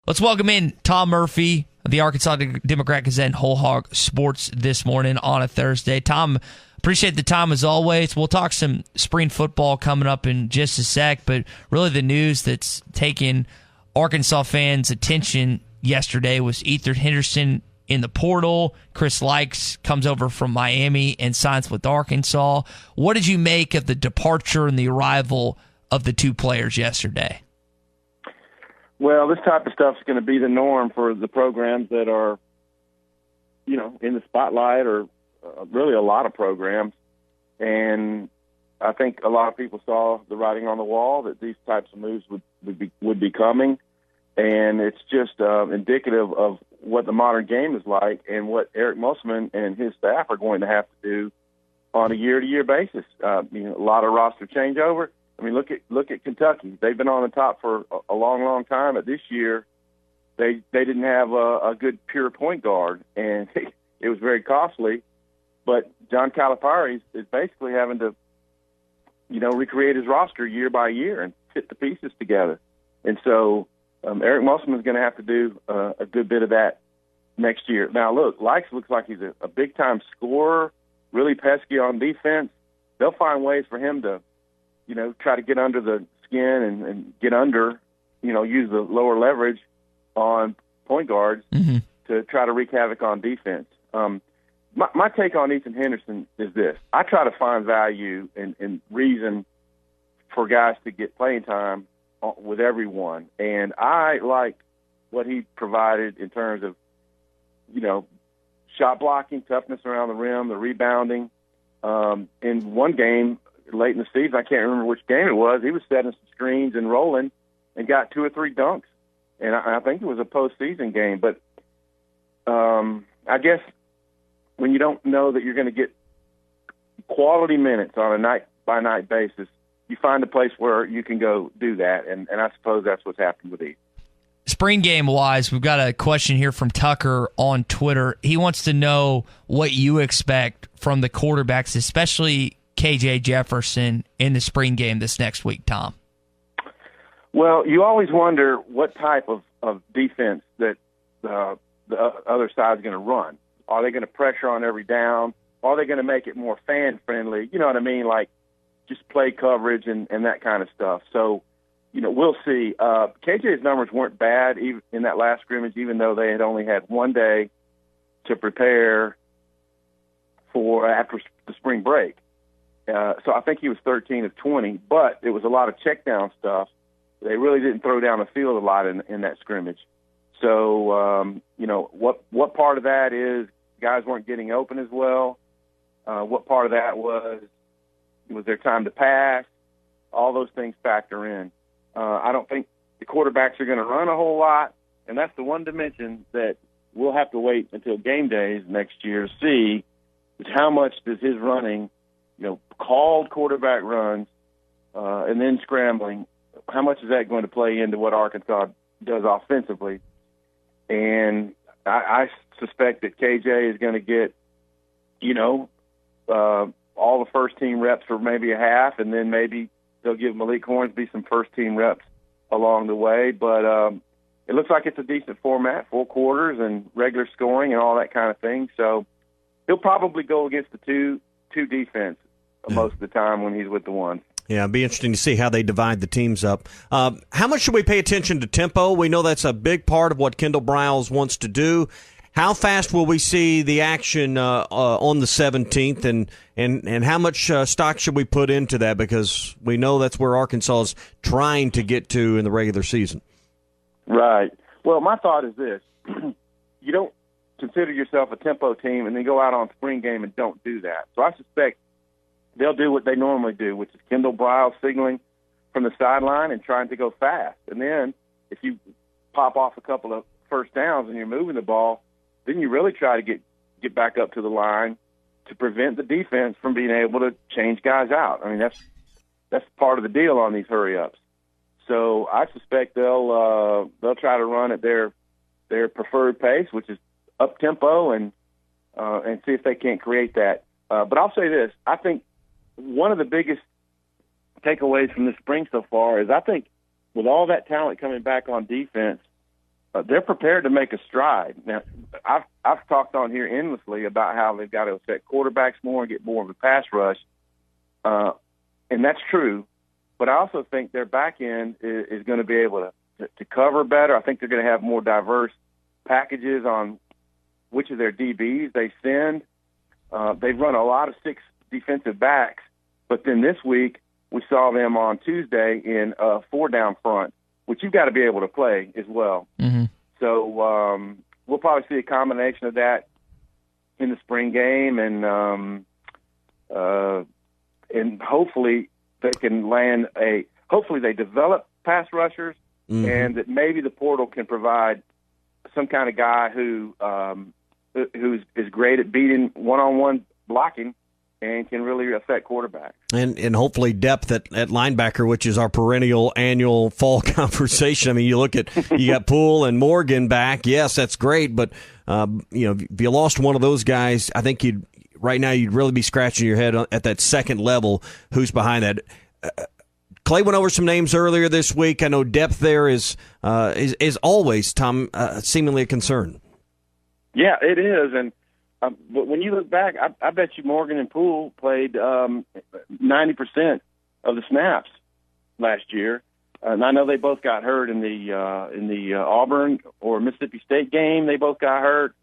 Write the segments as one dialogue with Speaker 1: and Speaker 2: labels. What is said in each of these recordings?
Speaker 1: Let's welcome in Tom Murphy of the Arkansas Democrat-Gazette and Whole Hog Sports this morning on a Thursday. Tom, appreciate the time as always. We'll talk some spring football coming up in just a sec, but really the news that's taken Arkansas fans' attention yesterday was Ethan Henderson in the portal. Chris Likes comes over from Miami and signs with Arkansas. What did you make of the departure and the arrival of the two players yesterday?
Speaker 2: Well, this type of stuff is going to be the norm for the programs that are, in the spotlight, or really a lot of programs. And I think a lot of people saw the writing on the wall that these types of moves would be coming. And it's just indicative of what the modern game is like and what Eric Musselman and his staff are going to have to do on a year-to-year basis. A lot of roster changeover. I mean, look at Kentucky. They've been on the top for a long, long time, but this year they didn't have a good pure point guard, and it was very costly. But John Calipari is basically having to, recreate his roster year by year and fit the pieces together. And so Eric Musselman is going to have to do a good bit of that next year. Now, look, Likes looks like he's a big-time scorer, really pesky on defense. They'll find ways for him to try to get under the skin and get under, use the lower leverage on point guards to try to wreak havoc on defense. My take on Ethan Henderson is this. I try to find value and reason for guys to get playing time with everyone. And I like what he provided in terms of, shot blocking, toughness around the rim, the rebounding. In one game, late in the season, I can't remember which game it was, he was setting some screens and rolling and got 2 or 3 dunks. And I think it was a postseason game. But I guess when you don't know that you're going to get quality minutes on a night-by-night basis, you find a place where you can go do that. And I suppose that's what's happened with Ethan.
Speaker 1: Spring game-wise, we've got a question here from Tucker on Twitter. He wants to know what you expect from the quarterbacks, especially KJ Jefferson, in the spring game this next week, Tom.
Speaker 2: Well, you always wonder what type of defense that the other side's going to run. Are they going to pressure on every down? Are they going to make it more fan-friendly? You know what I mean? Like just play coverage and that kind of stuff. So, we'll see. KJ's numbers weren't bad even in that last scrimmage, even though they had only had one day to prepare for after the spring break. So I think he was 13 of 20, but it was a lot of check down stuff. They really didn't throw down the field a lot in that scrimmage. So, what part of that is guys weren't getting open as well? What part of that was their time to pass? All those things factor in. I don't think the quarterbacks are going to run a whole lot, and that's the one dimension that we'll have to wait until game days next year to see is how much does his running, called quarterback runs and then scrambling, how much is that going to play into what Arkansas does offensively? And I suspect that KJ is going to get, all the first-team reps for maybe a half, and then maybe they'll give Malik Hornsby some first-team reps along the way. But it looks like it's a decent format, 4 quarters and regular scoring and all that kind of thing. So he'll probably go against the two defense most of the time when he's with the ones.
Speaker 3: Yeah, it'd be interesting to see how they divide the teams up. How much should we pay attention to tempo? We know that's a big part of what Kendall Briles wants to do. How fast will we see the action on the 17th, and how much stock should we put into that? Because we know that's where Arkansas is trying to get to in the regular season. Right.
Speaker 2: Well, my thought is this. You don't consider yourself a tempo team and then go out on spring game and don't do that. So I suspect they'll do what they normally do, which is Kendall Briles signaling from the sideline and trying to go fast. And then if you pop off a couple of first downs and you're moving the ball, then you really try to get back up to the line to prevent the defense from being able to change guys out. I mean, that's part of the deal on these hurry-ups. So I suspect they'll try to run at their preferred pace, which is up tempo, and see if they can't create that. But I'll say this: I think one of the biggest takeaways from this spring so far is I think with all that talent coming back on defense, they're prepared to make a stride. Now, I've talked on here endlessly about how they've got to affect quarterbacks more and get more of a pass rush, and that's true. But I also think their back end is going to be able to cover better. I think they're going to have more diverse packages on which of their DBs they send. They've run a lot of 6 defensive backs, but then this week we saw them on Tuesday in a 4-down front, which you've got to be able to play as well.
Speaker 1: Mm-hmm.
Speaker 2: So we'll probably see a combination of that in the spring game, and hopefully they can land hopefully they develop pass rushers,
Speaker 3: mm-hmm.
Speaker 2: and that maybe the portal can provide some kind of guy who's great at beating one-on-one blocking and can really affect quarterbacks.
Speaker 3: And hopefully depth at linebacker, which is our perennial annual fall conversation. I mean, you got Poole and Morgan back. Yes, that's great, but if you lost one of those guys, I think you'd really be scratching your head at that second level. Who's behind that? Clay went over some names earlier this week. I know depth there is always, Tom, seemingly a concern.
Speaker 2: Yeah, it is, and but when you look back, I bet you Morgan and Poole played 90% of the snaps last year, and I know they both got hurt in the Auburn or Mississippi State game. They both got hurt,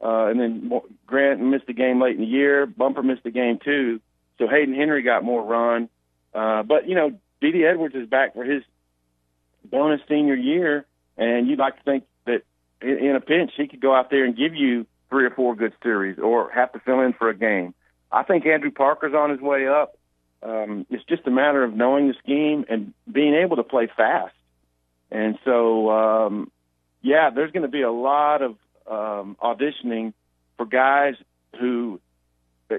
Speaker 2: and then Grant missed the game late in the year. Bumper missed the game too, so Hayden Henry got more run. But D.D. Edwards is back for his bonus senior year, and you'd like to think that in a pinch he could go out there and give you 3 or 4 good series or have to fill in for a game. I think Andrew Parker's on his way up. It's just a matter of knowing the scheme and being able to play fast. And so, there's going to be a lot of auditioning for guys who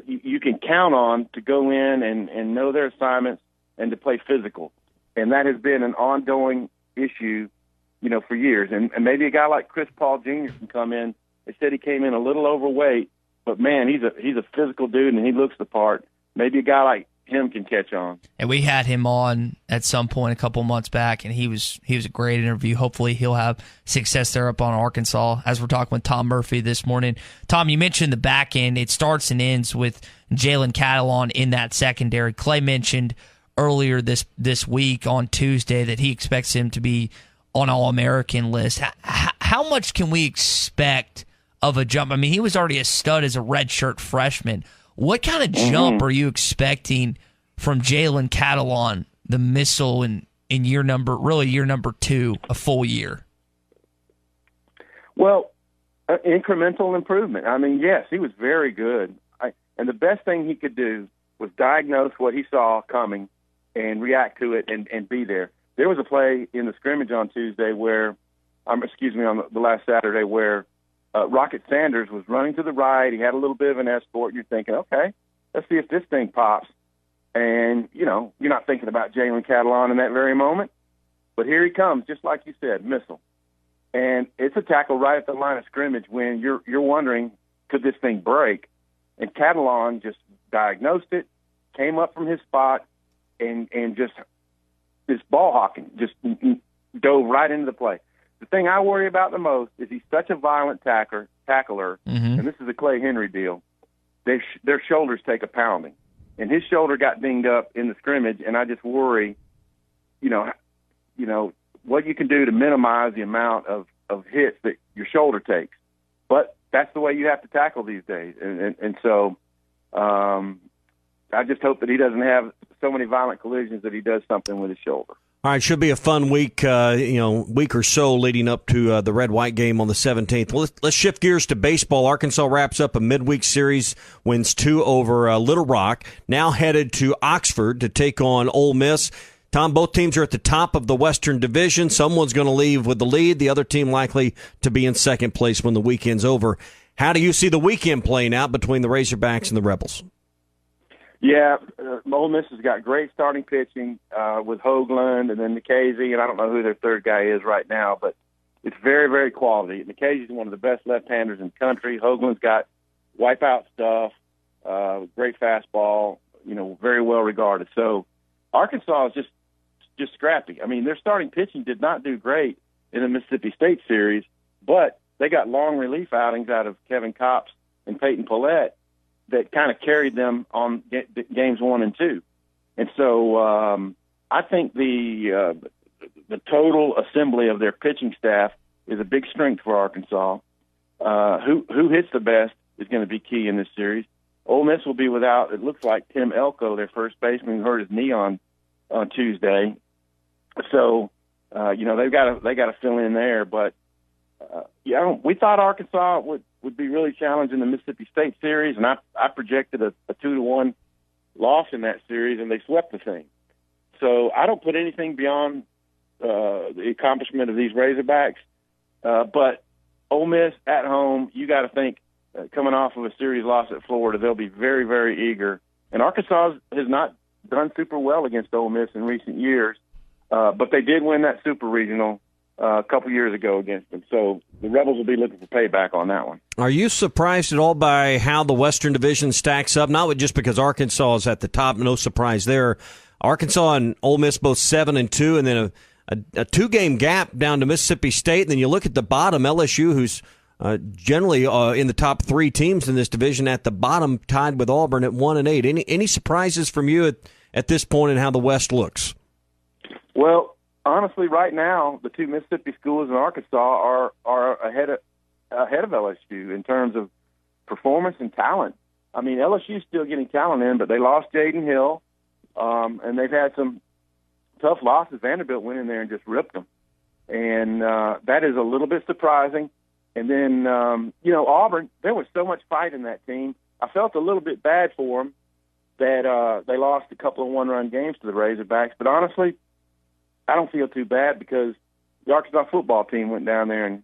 Speaker 2: you can count on to go in and know their assignments and to play physical. And that has been an ongoing issue, for years. And maybe a guy like Chris Paul Jr. can come in. They said he came in a little overweight, but man, he's a physical dude and he looks the part. Maybe a guy like him can catch on.
Speaker 1: And we had him on at some point a couple months back, and he was a great interview. Hopefully he'll have success there up on Arkansas, as we're talking with Tom Murphy this morning. Tom, you mentioned the back end. It starts and ends with Jalen Catalon in that secondary. Clay mentioned earlier this week on Tuesday that he expects him to be on All-American list. How much can we expect of a jump? I mean, he was already a stud as a redshirt freshman. What kind of jump are you expecting from Jalen Catalon, the missile, in year number 2, a full year?
Speaker 2: Well, incremental improvement. I mean, yes, he was very good. And the best thing he could do was diagnose what he saw coming and react to it and be there. There was a play in the scrimmage on Tuesday on the last Saturday where Rocket Sanders was running to the right. He had a little bit of an escort. You're thinking, okay, let's see if this thing pops. And, you're not thinking about Jalen Catalon in that very moment. But here he comes, just like you said, missile. And it's a tackle right at the line of scrimmage when you're wondering, could this thing break? And Catalon just diagnosed it, came up from his spot, and just this ball hawking just dove right into the play. The thing I worry about the most is he's such a violent tackler, and this is a Clay Henry deal. Their shoulders take a pounding, and his shoulder got dinged up in the scrimmage, and I just worry, what you can do to minimize the amount of hits that your shoulder takes. But that's the way you have to tackle these days, and so I just hope that he doesn't have so many violent collisions that he does something with his shoulder.
Speaker 3: All right, should be a fun week, week or so leading up to the Red-White game on the 17th. Well, let's shift gears to baseball. Arkansas wraps up a midweek series, wins 2 over Little Rock, now headed to Oxford to take on Ole Miss. Tom, both teams are at the top of the Western Division. Someone's going to leave with the lead, the other team likely to be in second place when the weekend's over. How do you see the weekend playing out between the Razorbacks and the Rebels?
Speaker 2: Yeah, Ole Miss has got great starting pitching with Hoagland and then Nikhazy, and I don't know who their third guy is right now, but it's very, very quality. Nikhazy's one of the best left-handers in the country. Hoagland's got wipeout stuff, great fastball, very well regarded. So Arkansas is just scrappy. I mean, their starting pitching did not do great in the Mississippi State series, but they got long relief outings out of Kevin Kopps and Peyton Paulette that kind of carried them on games 1 and 2. And so I think the total assembly of their pitching staff is a big strength for Arkansas. Who hits the best is going to be key in this series. Ole Miss will be without, it looks like, Tim Elko, their first baseman, who hurt his knee on Tuesday. So, they got to fill in there. But we thought Arkansas would be really challenged in the Mississippi State series, and I projected a 2-1 loss in that series, and they swept the thing. So I don't put anything beyond the accomplishment of these Razorbacks. But Ole Miss at home, you got to think, coming off of a series loss at Florida, they'll be very, very eager. And Arkansas has not done super well against Ole Miss in recent years, but they did win that super regional a couple years ago against them. So the Rebels will be looking for payback on that one.
Speaker 3: Are you surprised at all by how the Western Division stacks up? Not just because Arkansas is at the top, no surprise there. Arkansas and Ole Miss both 7-2, and then a 2-game gap down to Mississippi State. And then you look at the bottom, LSU, who's generally in the top 3 teams in this division, at the bottom, tied with Auburn at 1-8. Any surprises from you at this point in how the West looks?
Speaker 2: Well, honestly, right now, the 2 Mississippi schools in Arkansas are ahead of LSU in terms of performance and talent. I mean, LSU's still getting talent in, but they lost Jaden Hill, and they've had some tough losses. Vanderbilt went in there and just ripped them, and that is a little bit surprising. And then, Auburn, there was so much fight in that team. I felt a little bit bad for them that they lost a couple of one-run games to the Razorbacks. But honestly, I don't feel too bad because the Arkansas football team went down there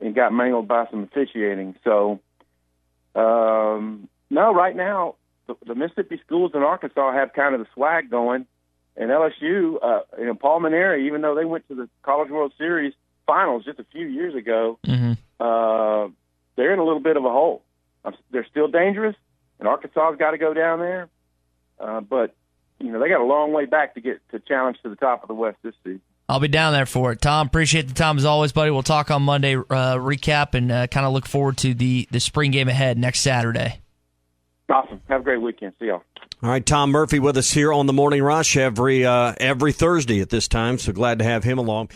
Speaker 2: and got mangled by some officiating. So, no, right now, the Mississippi schools in Arkansas have kind of the swag going. And LSU, Paul Maneri, even though they went to the College World Series finals just a few years ago, they're in a little bit of a hole. They're still dangerous, and Arkansas's got to go down there. But, they got a long way back to get to challenge to the top of the West this season.
Speaker 1: I'll be down there for it. Tom, appreciate the time as always, buddy. We'll talk on Monday, recap, and kind of look forward to the spring game ahead next Saturday.
Speaker 2: Awesome. Have a great weekend. See y'all.
Speaker 3: All right, Tom Murphy with us here on the Morning Rush every Thursday at this time, so glad to have him along.